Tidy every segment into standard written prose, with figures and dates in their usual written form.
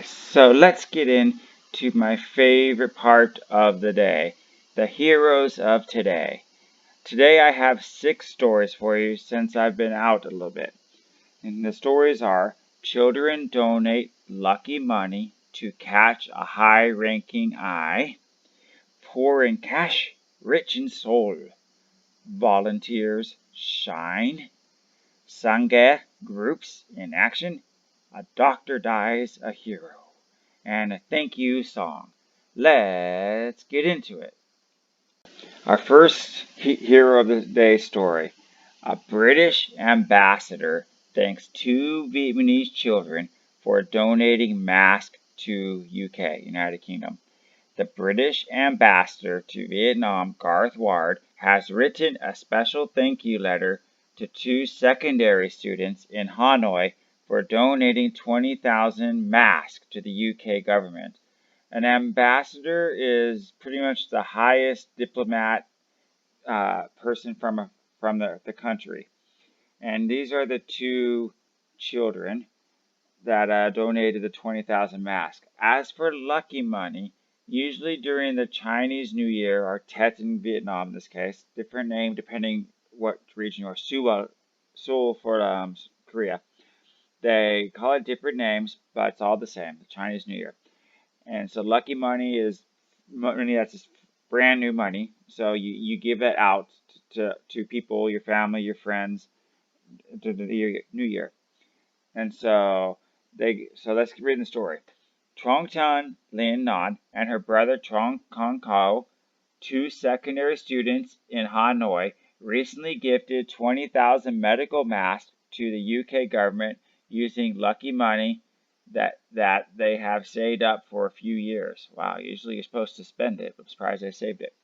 Okay, so let's get into my favorite part of the day, the heroes of today. Today I have 6 stories for you since I've been out a little bit. And the stories are: children donate lucky money to catch a high-ranking eye, poor in cash, rich in soul, volunteers shine, Sangha groups in action, a doctor dies a hero, and a thank you song. Let's get into it. Our first hero of the day story. A British ambassador thanks 2 Vietnamese children for donating masks to UK, United Kingdom. The British ambassador to Vietnam, Garth Ward, has written a special thank you letter to 2 secondary students in Hanoi for donating 20,000 masks to the UK government. An ambassador is pretty much the highest diplomat person from the country. And these are the 2 children that donated the 20,000 masks. As for lucky money, usually during the Chinese New Year, or Tet in Vietnam in this case, different name depending what region you are, Seoul for Korea. They call it different names, but it's all the same, the Chinese New Year. And so lucky money is money that's just brand new money. So you give it out to people, your family, your friends, to the New Year. And so let's read the story. Trong Chan Lin Nan and her brother Trong Kong Kao, 2 secondary students in Hanoi, recently gifted 20,000 medical masks to the UK government using lucky money that they have saved up for a few years. Wow, usually you're supposed to spend it. I'm surprised they saved it.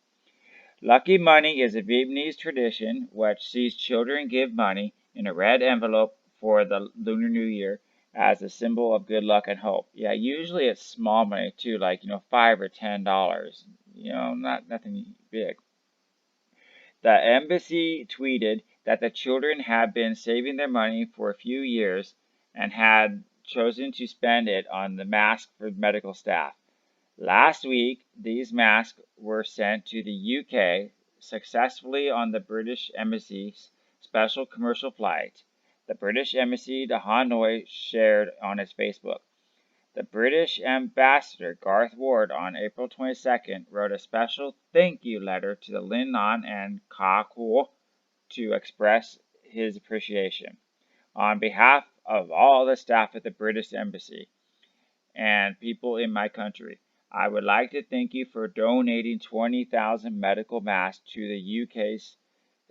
Lucky money is a Vietnamese tradition which sees children give money in a red envelope for the Lunar New Year as a symbol of good luck and hope. Yeah, usually it's small money too, like $5 or $10. Nothing big. The embassy tweeted that the children had been saving their money for a few years and had chosen to spend it on the mask for medical staff. Last week, these masks were sent to the UK successfully on the British Embassy's special commercial flight. The British Embassy to Hanoi shared on its Facebook. The British ambassador, Garth Ward, on April 22nd, wrote a special thank you letter to the Lin Nan and Ka Kuo to express his appreciation. On behalf of all the staff at the British Embassy and people in my country, I would like to thank you for donating 20,000 medical masks to the UK's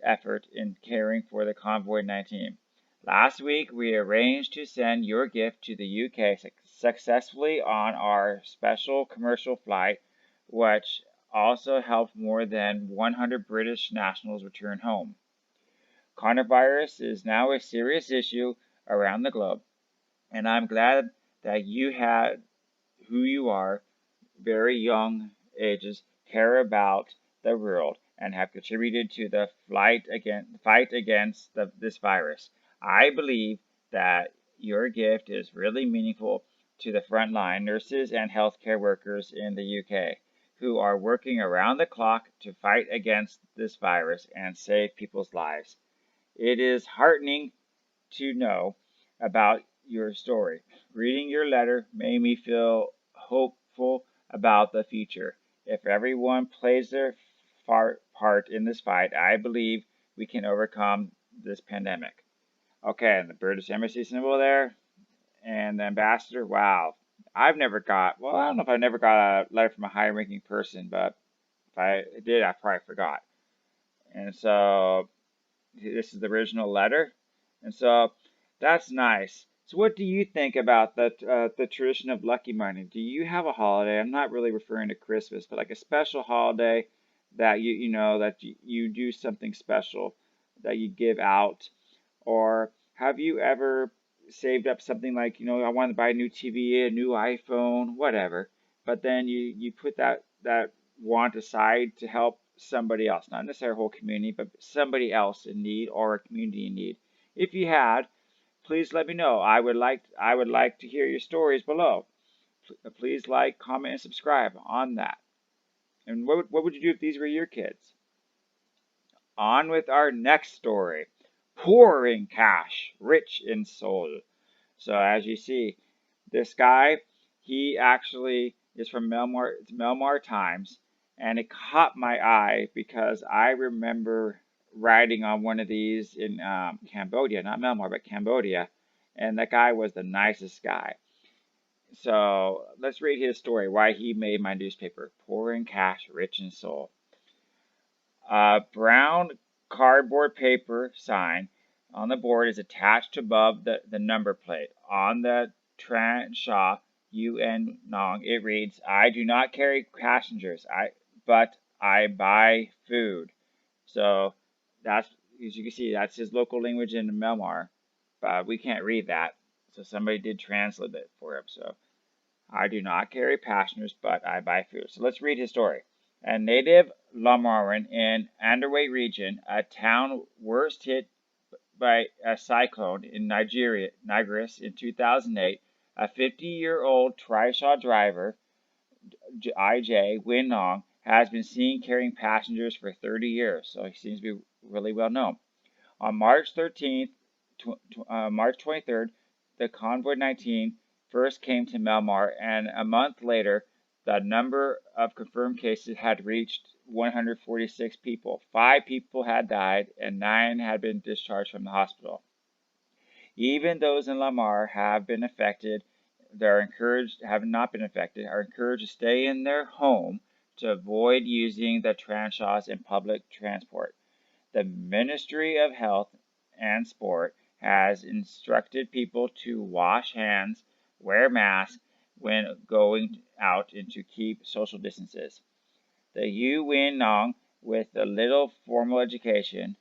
effort in caring for the convoy 19. Last week, we arranged to send your gift to the UK successfully on our special commercial flight, which also helped more than 100 British nationals return home. Coronavirus is now a serious issue around the globe, and I'm glad that you had who you are, very young ages, care about the world and have contributed to the fight against this virus. I believe that your gift is really meaningful to the frontline nurses and healthcare workers in the UK who are working around the clock to fight against this virus and save people's lives. It is heartening to know about your story. Reading your letter made me feel hopeful about the future. If everyone plays their part in this fight, I believe we can overcome this pandemic. Okay, and the British Embassy symbol there, and the ambassador. Wow, I don't know if I never got a letter from a high-ranking person, but if I did, I probably forgot. And so this is the original letter, and so that's nice. So what do you think about the tradition of lucky money? Do you have a holiday? I'm not really referring to Christmas, but like a special holiday that you do something special that you give out, or have you ever saved up something like I want to buy a new TV, a new iPhone, whatever, but then you put that want aside to help somebody else, not necessarily a whole community, but somebody else in need or a community in need. If you had, please let me know. I would like to hear your stories below. Please like, comment, and subscribe on that. And what would you do if these were your kids? On with our next story. Poor in cash, rich in soul. So as you see, this guy, he actually is from Melmar Times, and it caught my eye because I remember riding on one of these in Cambodia, not Melmar, but Cambodia, and that guy was the nicest guy. So let's read his story, why he made my newspaper. Poor in cash, rich in soul. A brown cardboard paper sign on the board is attached above the number plate. On the Tran Sha Yuen Nong, it reads, I do not carry passengers, but I buy food. So that's, as you can see, that's his local language in Myanmar, but we can't read that. So somebody did translate it for him. So I do not carry passengers, but I buy food. So let's read his story. A native Lamaran in Andaway region, a town worst hit by a cyclone in Nigeria in 2008, a 50-year-old trishaw driver, IJ Winong, has been seen carrying passengers for 30 years, so he seems to be really well known. On March 23rd, the Convoy 19 first came to Myanmar, and a month later, the number of confirmed cases had reached 146 people. 5 people had died, and 9 had been discharged from the hospital. Even those in Lamar have not been affected, are encouraged to stay in their home to avoid using the transhaws in public transport. The Ministry of Health and Sport has instructed people to wash hands, wear masks when going out, and to keep social distances. The Yu Win Nong, with a little formal education,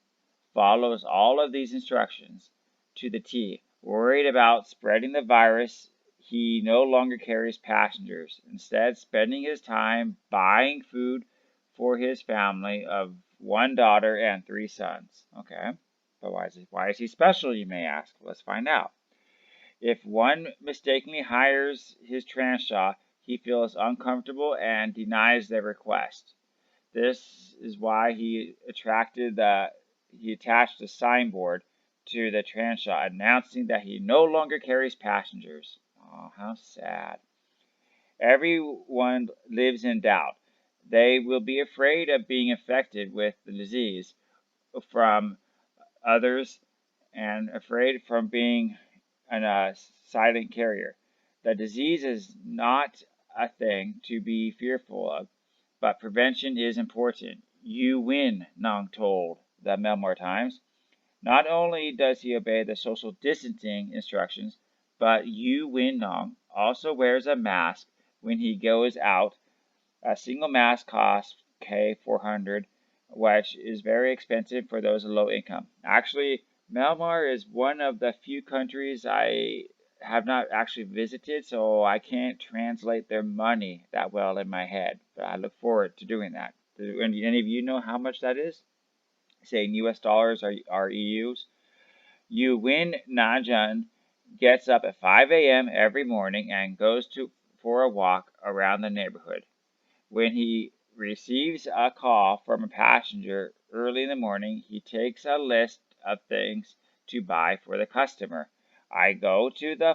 follows all of these instructions to the T. Worried about spreading the virus, he no longer carries passengers, instead spending his time buying food for his family of 1 daughter and 3 sons. Okay, but why is he special, you may ask? Let's find out. If one mistakenly hires his transhaw, he feels uncomfortable and denies their request. This is why he attached a signboard to the transhaw announcing that he no longer carries passengers. Oh, how sad. Everyone lives in doubt. They will be afraid of being infected with the disease from others and afraid from being a silent carrier. The disease is not a thing to be fearful of, but prevention is important. You win, Nong told the Melmar Times. Not only does he obey the social distancing instructions, but Yu Win Nong also wears a mask when he goes out. A single mask costs K400, which is very expensive for those of low income. Actually, Myanmar is one of the few countries I have not actually visited, so I can't translate their money that well in my head. But I look forward to doing that. Do any of you know how much that is? Say in US dollars or EUs? Yu Win Najun gets up at 5 a.m. every morning and goes for a walk around the neighborhood. When he receives a call from a passenger early in the morning, he takes a list of things to buy for the customer. I go to the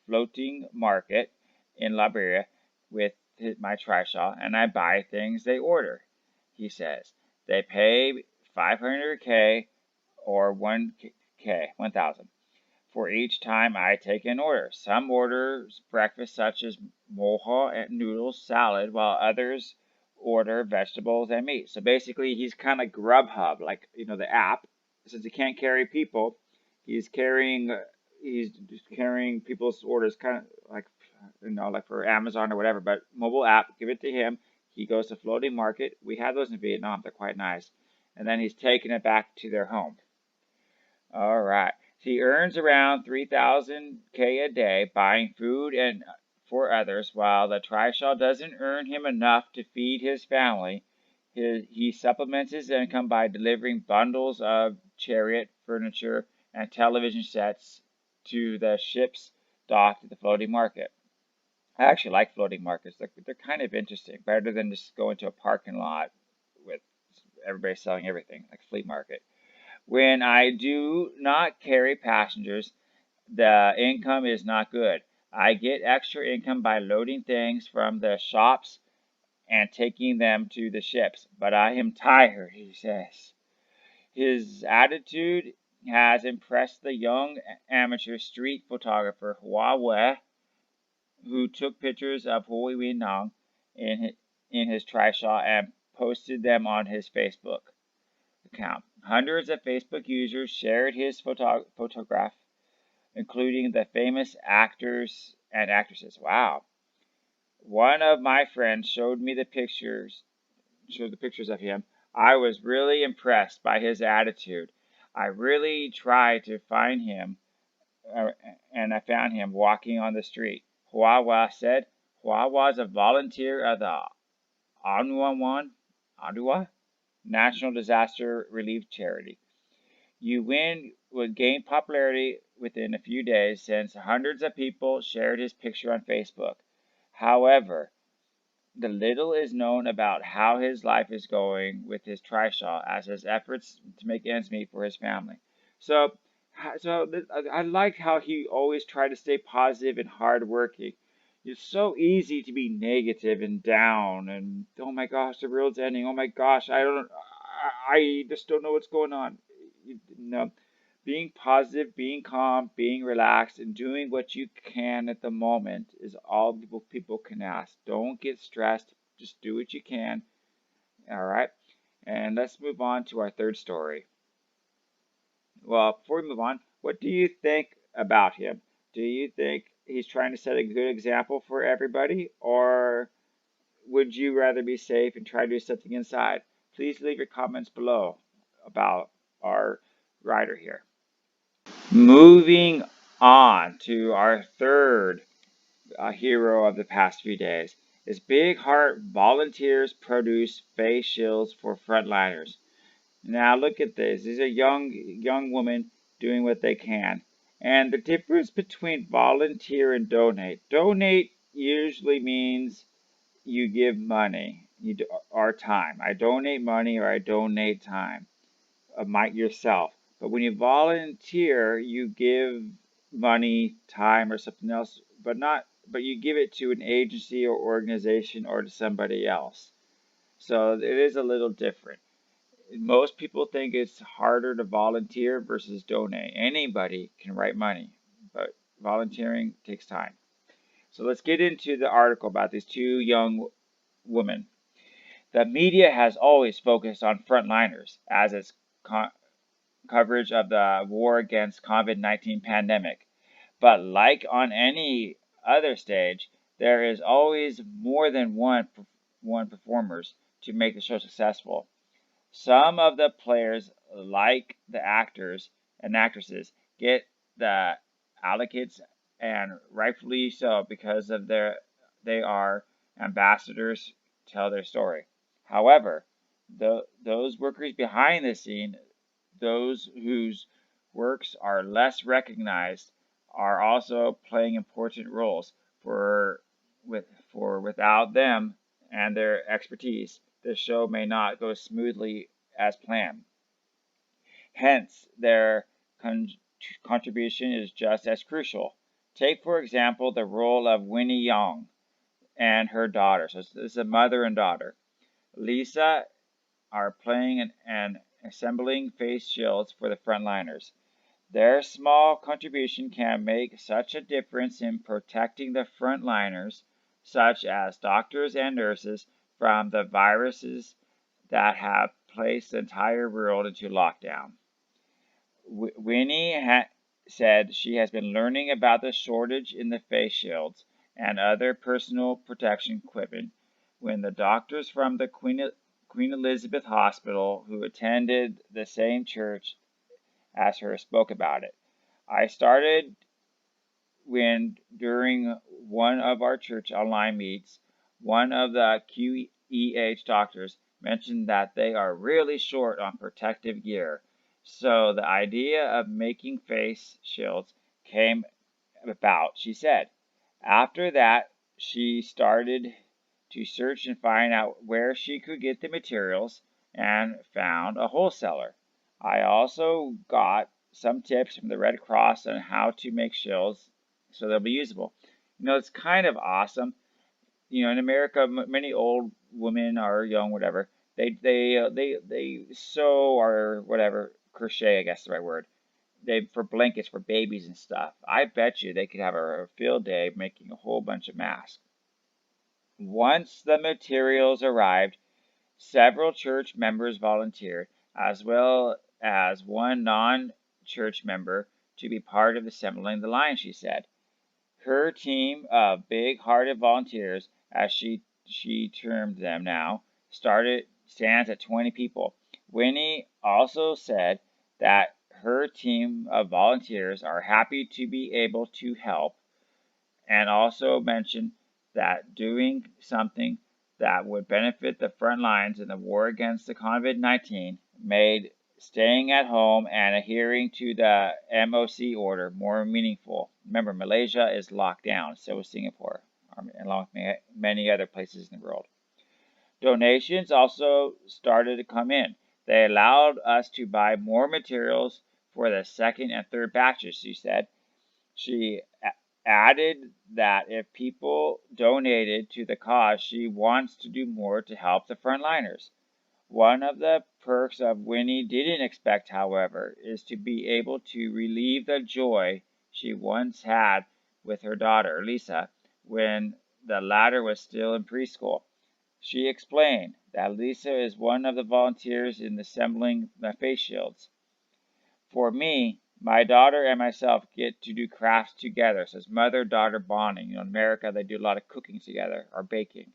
floating market in Liberia with my trishaw and I buy things they order, he says. They pay 500K or 1,000 for each time I take an order. Some orders breakfast such as moha and noodles, salad, while others order vegetables and meat. So basically, he's kind of Grubhub, like the app. Since he can't carry people, he's carrying people's orders, kind of like for Amazon or whatever. But mobile app, give it to him. He goes to floating market. We have those in Vietnam. They're quite nice. And then he's taking it back to their home. All right. He earns around 3,000K a day buying food and for others, while the trishaw doesn't earn him enough to feed his family. He supplements his income by delivering bundles of chariot furniture and television sets to the ships docked at the floating market. I actually like floating markets. They're kind of interesting, better than just going to a parking lot with everybody selling everything, like a flea market. When I do not carry passengers, the income is not good. I get extra income by loading things from the shops and taking them to the ships, but I am tired, he says. His attitude has impressed the young amateur street photographer Hua, who took pictures of Hui Nong in his trishaw and posted them on his Facebook account. Hundreds of Facebook users shared his photograph, including the famous actors and actresses. Wow. One of my friends showed the pictures of him. I was really impressed by his attitude. I really tried to find him, uh, and I found him walking on the street. Hua said. Hua was a volunteer of the Anua National Disaster Relief Charity. You win would gain popularity within a few days since hundreds of people shared his picture on Facebook. However, the little is known about how his life is going with his trishaw as his efforts to make ends meet for his family. So, I like how he always tried to stay positive and hardworking. It's so easy to be negative and down and oh my gosh, the world's ending. Oh my gosh, I just don't know what's going on. You know, being positive, being calm, being relaxed, and doing what you can at the moment is all people can ask. Don't get stressed. Just do what you can. All right. And let's move on to our third story. Well, before we move on, what do you think about him? Do you think he's trying to set a good example for everybody, or would you rather be safe and try to do something inside? Please leave your comments below about our writer here. Moving on to our third hero of the past few days is Big Heart volunteers produce face shields for frontliners. Now look at this. These are young women doing what they can. And the difference between volunteer and donate. Donate usually means you give money or time. I donate money or I donate time of yourself. But when you volunteer, you give money, time, or something else, but you give it to an agency or organization or to somebody else. So it is a little different. Most people think it's harder to volunteer versus donate. Anybody can write money, but volunteering takes time. So let's get into the article about these two young women. The media has always focused on frontliners as its coverage of the war against COVID-19 pandemic. But like on any other stage, there is always more than one performers to make the show successful. Some of the players, like the actors and actresses, get the accolades, and rightfully so because of they are ambassadors, tell their story. However, those workers behind the scene, those whose works are less recognized, are also playing important roles. For without them and their expertise, the show may not go smoothly as planned. Hence, their contribution is just as crucial. Take, for example, the role of Winnie Young and her daughter. So this is a mother and daughter. Lisa are playing and assembling face shields for the frontliners. Their small contribution can make such a difference in protecting the frontliners, such as doctors and nurses, from the viruses that have placed the entire world into lockdown. Winnie said she has been learning about the shortage in the face shields and other personal protection equipment when the doctors from the Queen Elizabeth Hospital, who attended the same church as her, spoke about it. I started when, during one of our church online meets, one of the QEH doctors mentioned that they are really short on protective gear. So the idea of making face shields came about, she said. After that, she started to search and find out where she could get the materials and found a wholesaler. I also got some tips from the Red Cross on how to make shields so they'll be usable. It's kind of awesome. In America, many old women or young, whatever, they sew or whatever, crochet, I guess is the right word. They for blankets for babies and stuff. I bet you they could have a field day making a whole bunch of masks. Once the materials arrived, several church members volunteered, as well as one non-church member, to be part of assembling the line, she said. Her team of big-hearted volunteers, as she termed them now, stands at 20 people. Winnie also said that her team of volunteers are happy to be able to help, and also mentioned that doing something that would benefit the front lines in the war against the COVID-19 made staying at home and adhering to the MOC order more meaningful. Remember, Malaysia is locked down, so is Singapore, along with many other places in the world. Donations also started to come in. They allowed us to buy more materials for the second and third batches, she said. She added that if people donated to the cause, she wants to do more to help the frontliners. One of the perks of Winnie didn't expect, however, is to be able to relieve the joy she once had with her daughter, Lisa, when the latter was still in preschool. She explained that Lisa is one of the volunteers in assembling the face shields. For me, my daughter and myself get to do crafts together, so it's mother-daughter bonding. In America, they do a lot of cooking together or baking.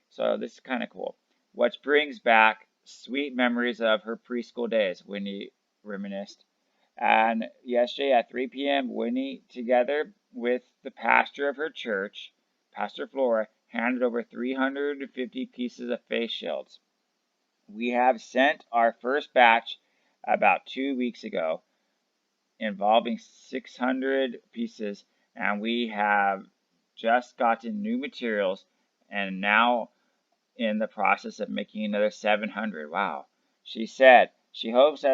So this is kind of cool. Which brings back sweet memories of her preschool days, Winnie reminisced. And yesterday at 3 p.m., Winnie, together with the pastor of her church, Pastor Flora, handed over 350 pieces of face shields. We have sent our first batch about 2 weeks ago, involving 600 pieces, and we have just gotten new materials and now in the process of making another 700. Wow. She said she hopes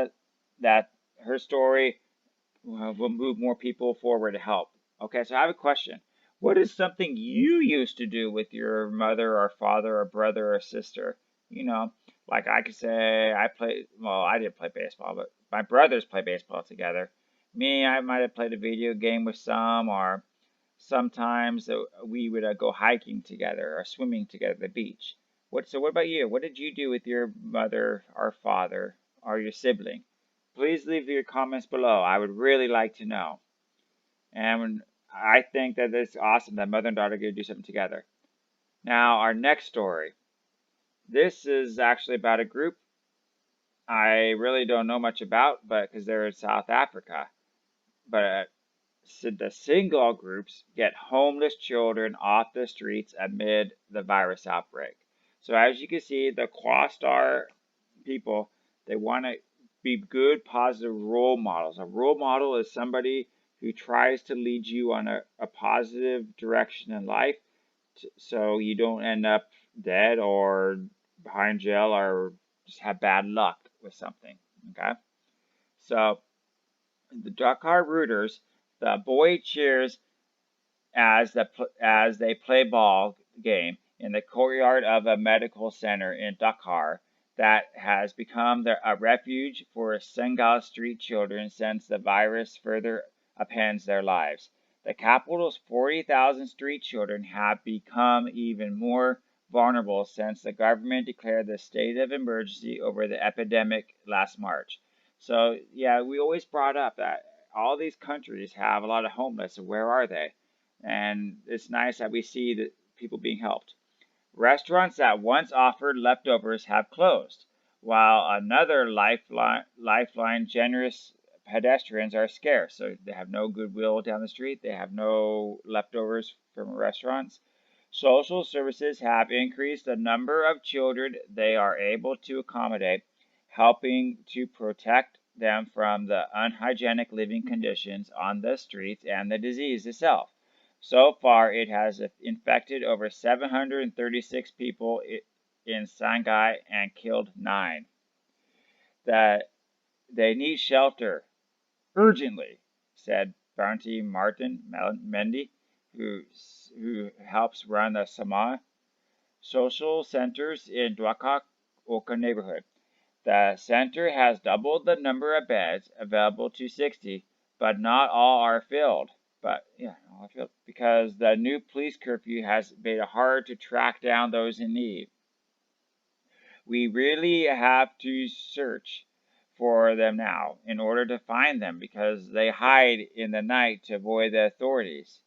that her story will move more people forward to help. Okay, so I have a question. What is something you used to do with your mother or father or brother or sister? Like I could say I didn't play baseball, but my brothers play baseball together. Me, I might have played a video game with some, or sometimes we would go hiking together or swimming together at the beach. So what about you? What did you do with your mother or father or your sibling? Please leave your comments below. I would really like to know. And I think that it's awesome that mother and daughter get to do something together. Now, our next story. This is actually about a group I really don't know much about, but because they're in South Africa. But the Senegal groups get homeless children off the streets amid the virus outbreak. So as you can see, the Quastar people, they want to be good, positive role models. A role model is somebody who tries to lead you on a positive direction in life so you don't end up dead or behind jail or just have bad luck with something. Okay? So the Dakar Rooters, the boy cheers as they play ball game in the courtyard of a medical center in Dakar that has become a refuge for Senegal street children since the virus further upends their lives. The capital's 40,000 street children have become even more vulnerable since the government declared the state of emergency over the epidemic last March. So, yeah, we always brought up that all these countries have a lot of homeless, so where are they? And it's nice that we see that people being helped. Restaurants that once offered leftovers have closed, while another lifeline generous pedestrians are scarce. So they have no goodwill down the street. They have no leftovers from restaurants. Social services have increased the number of children they are able to accommodate, helping to protect them from the unhygienic living conditions on the streets and the disease itself. So far, it has infected over 736 people in Shanghai and killed 9. That they need shelter urgently, said Bounty Martin Mendy, who helps run the Sama social centers in Dwakak Oka neighborhood. The center has doubled the number of beds available to 60, but not all are filled. Because the new police curfew has made it hard to track down those in need. We really have to search for them now in order to find them because they hide in the night to avoid the authorities.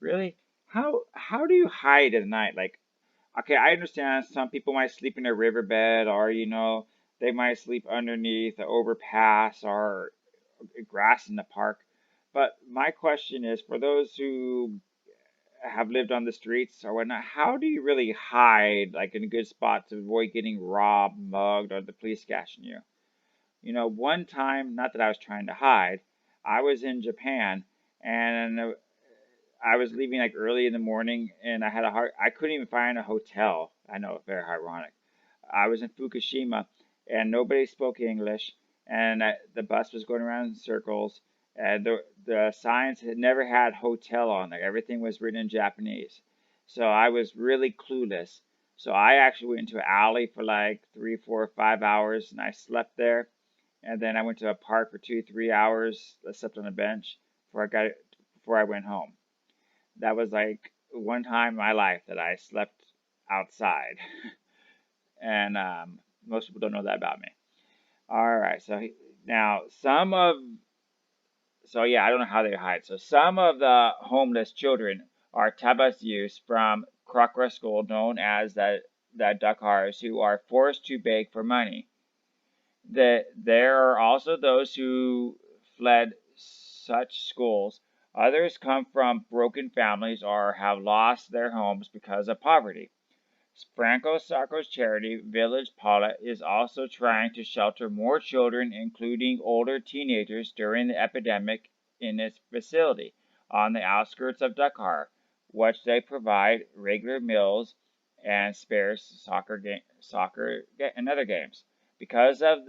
Really? How do you hide at night? Like, okay, I understand some people might sleep in a riverbed or they might sleep underneath the overpass or grass in the park. But my question is for those who have lived on the streets or whatnot, how do you really hide like in a good spot to avoid getting robbed, mugged, or the police catching you? One time, not that I was trying to hide, I was in Japan and I was leaving like early in the morning and I couldn't even find a hotel. I know, very ironic. I was in Fukushima and nobody spoke English and the bus was going around in circles and the signs had never had hotel on there. Everything was written in Japanese. So I was really clueless. So I actually went into an alley for like 3, 4, 5 hours and I slept there. And then I went to a park for 2, 3 hours. I slept on a bench before I went home. That was like one time in my life that I slept outside. And most people don't know that about me. All right, now I don't know how they hide. So some of the homeless children are tabas youths from Krakra school known as the Dakars who are forced to beg for money. There are also those who fled such schools. Others come from broken families or have lost their homes because of poverty. Franco Sacco's charity, Village Paula, is also trying to shelter more children, including older teenagers, during the epidemic in its facility on the outskirts of Dakar, which they provide regular meals and spares soccer and other games. Because of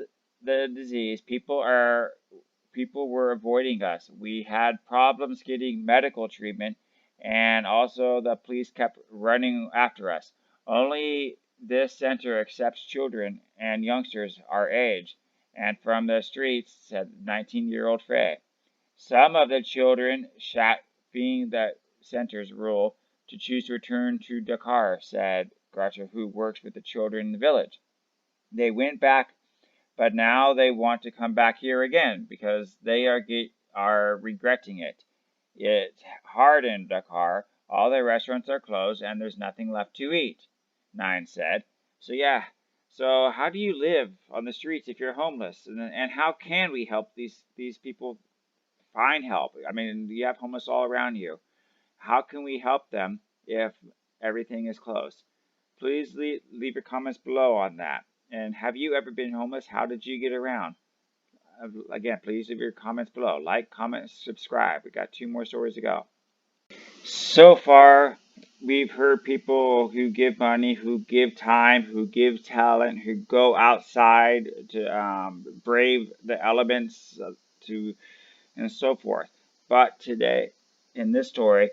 the disease, people were avoiding us. We had problems getting medical treatment, and also the police kept running after us. Only this center accepts children and youngsters our age and from the streets, said 19-year-old Faye. Some of the children, being the center's rule, to choose to return to Dakar, said Gracha, who works with the children in the village. They went back, but now they want to come back here again because they are regretting it. It's hard in Dakar. All the restaurants are closed and there's nothing left to eat, Nine said. So how do you live on the streets if you're homeless? And how can we help these people find help? I mean, you have homeless all around you. How can we help them if everything is closed? Please leave your comments below on that. And have you ever been homeless? How did you get around? Again, please leave your comments below. Like, comment, subscribe. We got 2 more stories to go. So far, we've heard people who give money, who give time, who give talent, who go outside to brave the elements, and so forth. But today, in this story,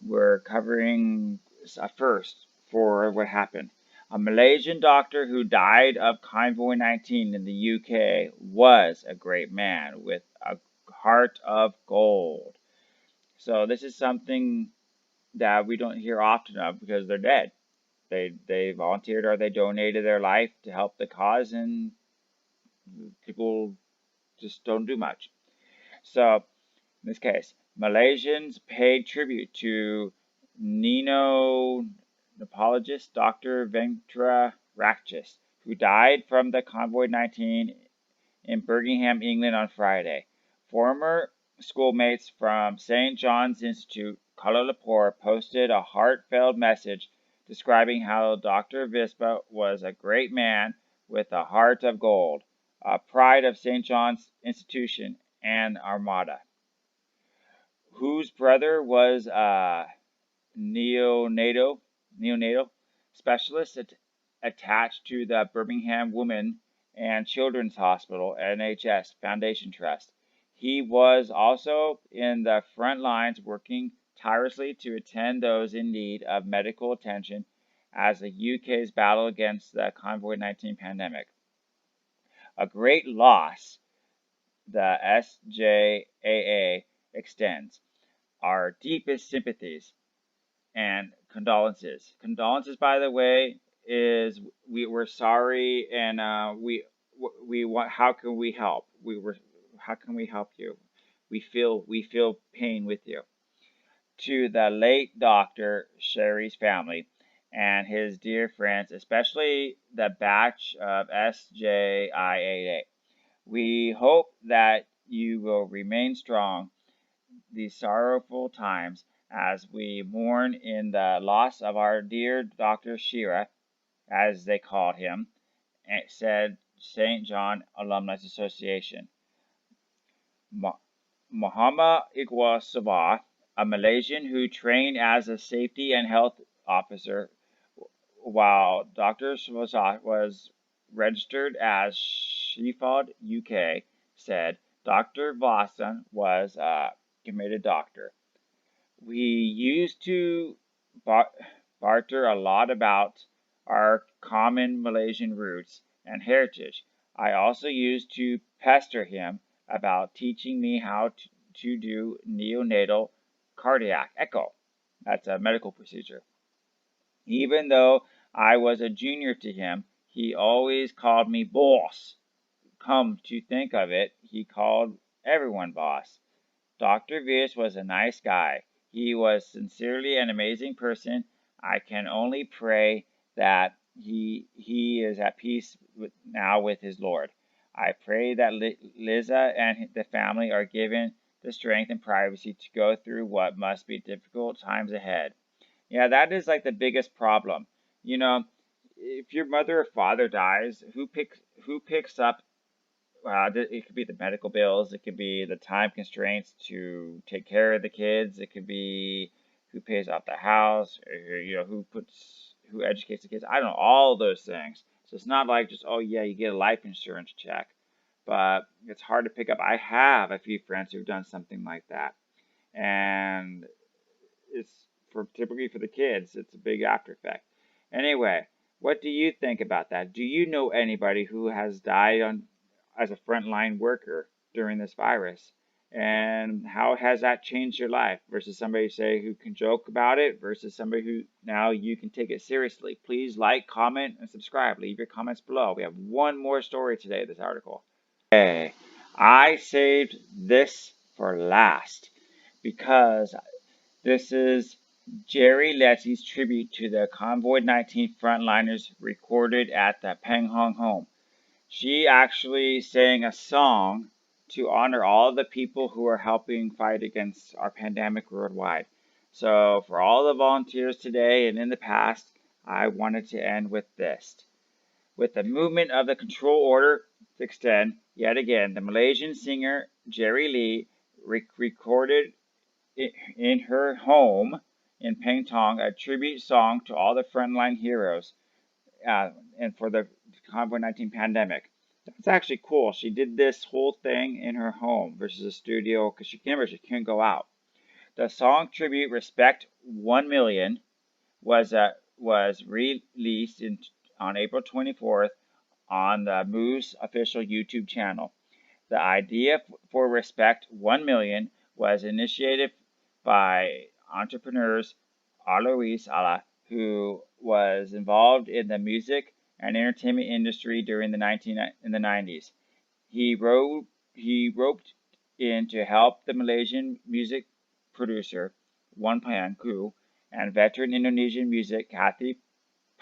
we're covering a first for what happened. A Malaysian doctor who died of Convoy 19 in the UK was a great man with a heart of gold. So this is something that we don't hear often of because they're dead. They volunteered or they donated their life to help the cause, and people just don't do much. So in this case, Malaysians paid tribute to neonatologist Dr. Ventura Rakchis, who died from the Convoy 19 in Birmingham, England on Friday. Former schoolmates from St. John's Institute, Kuala Lumpur, posted a heartfelt message describing how Dr. Vispa was a great man with a heart of gold, a pride of St. John's Institution and Armada, whose brother was a neonatal specialist attached to the Birmingham Women and Children's Hospital NHS Foundation Trust. He was also in the front lines working tirelessly to attend those in need of medical attention as the UK's battle against the COVID-19 pandemic. A great loss, the SJAA extends our deepest sympathies and condolences. Condolences, by the way, is we're sorry and we want. How can we help? How can we help you? We feel pain with you. To the late Dr. Sherry's family and his dear friends, especially the batch of SJIAA. We hope that you will remain strong these sorrowful times as we mourn in the loss of our dear Dr. Shira, as they called him, said St. John Alumni Association. Muhammad Iqbal Sabah, a Malaysian who trained as a safety and health officer while Dr. Sabah was registered as Sheffield, UK, said Dr. Boston was a committed doctor. We used to barter a lot about our common Malaysian roots and heritage. I also used to pester him about teaching me how to do neonatal cardiac echo. That's a medical procedure. Even though I was a junior to him, he always called me boss. Come to think of it, he called everyone boss. Dr. Vias was a nice guy. He was sincerely an amazing person. I can only pray that he is at peace now with his Lord. I pray that Liza and the family are given the strength and privacy to go through what must be difficult times ahead. Yeah, that is like the biggest problem. You know, if your mother or father dies, who picks up it could be the medical bills, it could be the time constraints to take care of the kids, it could be who pays off the house, or, who educates the kids. I don't know, all those things. So it's not like just, oh yeah, you get a life insurance check, but it's hard to pick up. I have a few friends who've done something like that, and it's typically for the kids. It's a big after effect. Anyway, what do you think about that? Do you know anybody who has died as a frontline worker during this virus? And how has that changed your life versus somebody, say, who can joke about it versus somebody who now you can take it seriously? Please like, comment, and subscribe. Leave your comments below. We have one more story today, this article. Okay, I saved this for last because this is Jerry Lettie's tribute to the COVID-19 frontliners recorded at the Peng Hong home. She actually sang a song to honor all the people who are helping fight against our pandemic worldwide. So for all the volunteers today and in the past, I wanted to end with this. With the movement of the control order to extend, yet again, the Malaysian singer Jerry Lee recorded in her home in Peng Tong a tribute song to all the frontline heroes and for the COVID-19 pandemic. That's actually cool. She did this whole thing in her home versus a studio because she can't go out. The song tribute "Respect 1 Million" was released on April 24th on the Moose official YouTube channel. The idea for Respect 1 Million was initiated by entrepreneurs Alois Ala, who was involved in the music and entertainment industry during the 90s. He roped in to help the Malaysian music producer Wan Payangku and veteran Indonesian music Kathy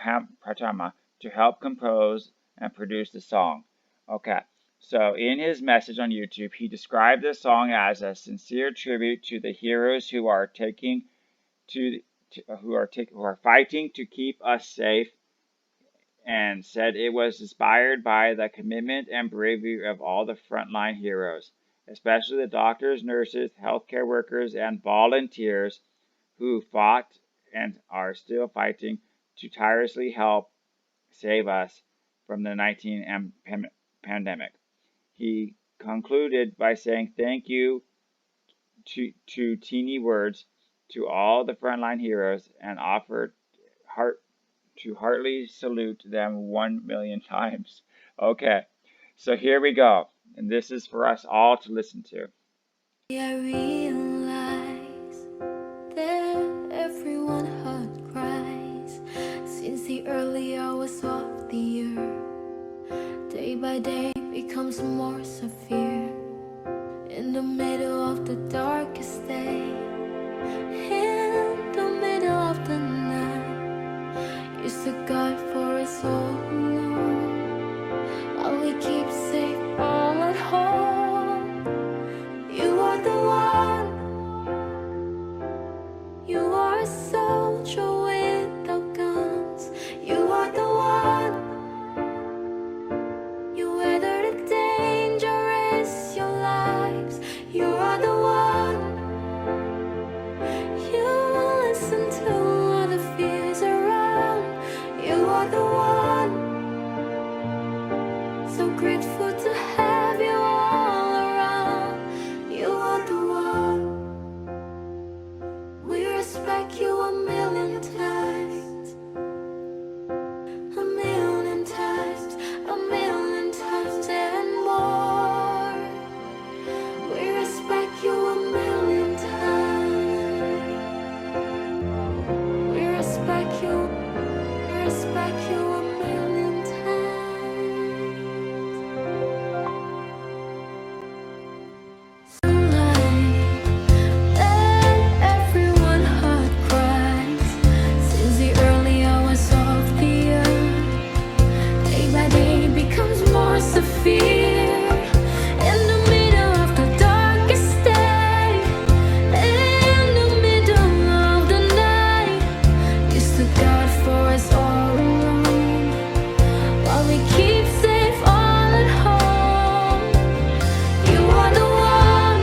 Pratama to help compose and produce the song. Okay, so in his message on YouTube, he described the song as a sincere tribute to the heroes who are fighting to keep us safe, and said it was inspired by the commitment and bravery of all the frontline heroes, especially the doctors, nurses, healthcare workers, and volunteers who fought and are still fighting to tirelessly help save us from the 19 pandemic. He concluded by saying thank you to teeny words to all the frontline heroes and offered to heartily salute them 1 million times. Okay, so here we go, and this is for us all to listen to. I realize that everyone heard cries since the early hours of the year. Day by day becomes more severe. In the middle of the darkest day, in the middle of the night, you stood God for us all alone. While we keep safe all at home, you are the one. You are a soldier without guns. You are the one. You weather the danger, risk your lives. You are the one. You listen to all the fears around. You are the one. So grateful to have you all around. You are the one. We respect you a million times. A million times. A million times and more. We respect you a million times. We respect you. We respect you a million times. That everyone heard cries since the early hours of the year. Day by day becomes more severe. In the middle of the darkest day, in the middle of the night, you stood God for us all alone. While we keep safe all at home, you are the one.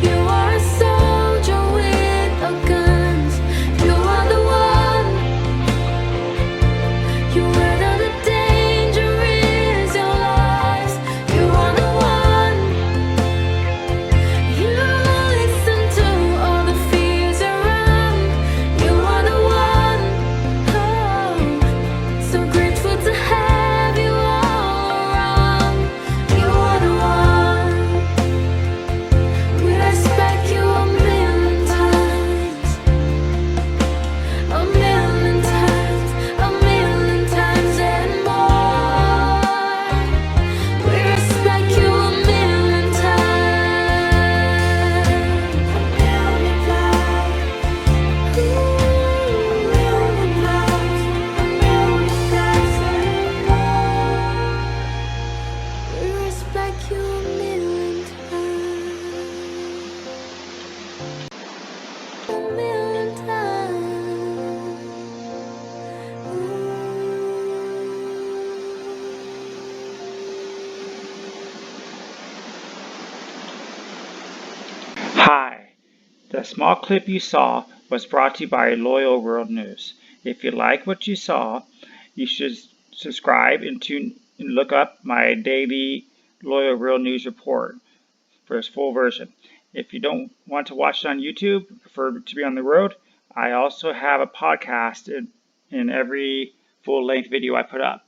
You are a soldier without guns. You are the one. You weather the danger, risk your lives. You are the one. You listen to all the fears around. You are the one. Oh, so grateful to have you all around. You are the one. We respect you a million times. A million times. A million times and more. We respect you a million times. A million times. Ooh, a million times. A million times and more. We respect you a million times. A million times. Hi, the small clip you saw was brought to you by Loyal World News. If you like what you saw, you should subscribe and look up my daily Loyal World News report for its full version. If you don't want to watch it on YouTube, prefer to be on the road, I also have a podcast in every full-length video I put up.